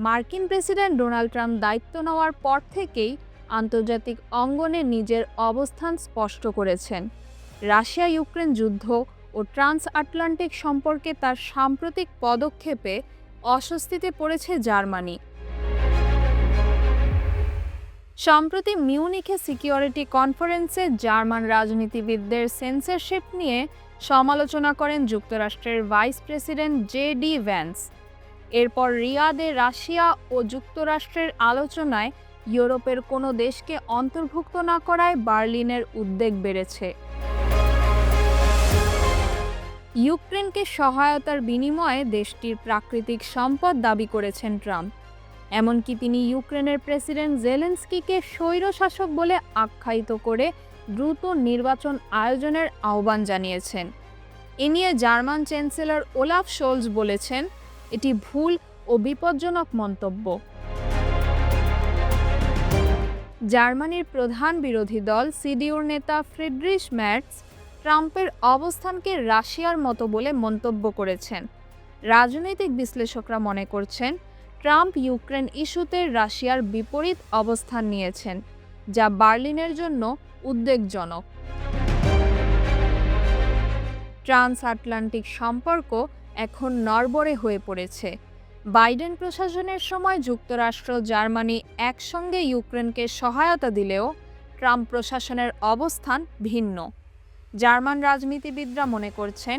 মার্কিন president Donald Trump দায়িত্ব নেওয়ার পর থেকেই আন্তর্জাতিক অঙ্গনে নিজের অবস্থান স্পষ্ট করেছেন। রাশিয়া ইউক্রেন যুদ্ধ ও ট্রান্স আটলান্টিক সম্পর্কে তার সাম্প্রতিক পদক্ষেপে অস্বস্তিতে পড়েছে জার্মানি। সম্প্রতি মিউনিখে সিকিউরিটি কনফারেন্সে জার্মান রাজনীতিবিদদের সেন্সরশিপ নিয়ে সমালোচনা করেন যুক্তরাষ্ট্রের ভাইস প্রেসিডেন্ট জে.ডি. ভ্যান্স। এরপর রিয়াদে রাশিয়া ও যুক্তরাষ্ট্রের আলোচনায় ইউরোপের কোনো দেশকে অন্তর্ভুক্ত না করায় বার্লিনের উদ্বেগ বেড়েছে। ইউক্রেনকে সহায়তার বিনিময়ে দেশটির প্রাকৃতিক সম্পদ দাবি করেছেন ট্রাম্প। এমনকি তিনি ইউক্রেনের প্রেসিডেন্ট জেলেনস্কিকে স্বৈরশাসক বলে আখ্যায়িত করে দ্রুত নির্বাচন আয়োজনের আহ্বান জানিয়েছেন। এ নিয়ে জার্মান চ্যান্সেলর ওলাফ শোলজ বলেছেন, এটি ভুল ও বিপজ্জনক মন্তব্য। জার্মানির প্রধান বিরোধী দল সিডিউর নেতা ফ্রিডরিশ মের্জ ট্রাম্পের অবস্থানকে রাশিয়ার মতো বলে মন্তব্য করেছেন। রাজনৈতিক বিশ্লেষকরা মনে করছেন, ট্রাম্প ইউক্রেন ইস্যুতে রাশিয়ার বিপরীত অবস্থান নিয়েছেন, যা বার্লিনের জন্য উদ্বেগজনক। ট্রান্স আটলান্টিক সম্পর্ক এখন নড়বড়ে হয়ে পড়েছে। বাইডেন প্রশাসনের সময় যুক্তরাষ্ট্র জার্মানি একসঙ্গে ইউক্রেনকে সহায়তা দিলেও ট্রাম্প প্রশাসনের অবস্থান ভিন্ন। জার্মান রাজনীতিবিদরা মনে করছেন,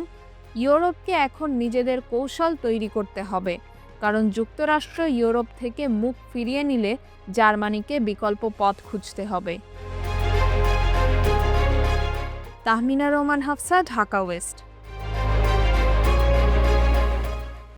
ইউরোপকে এখন নিজেদের কৌশল তৈরি করতে হবে, কারণ যুক্তরাষ্ট্র ইউরোপ থেকে মুখ ফিরিয়ে নিলে জার্মানিকে বিকল্প পথ খুঁজতে হবে। তাহমিনা রহমান হাফসা, ঢাকা ওয়েস্ট।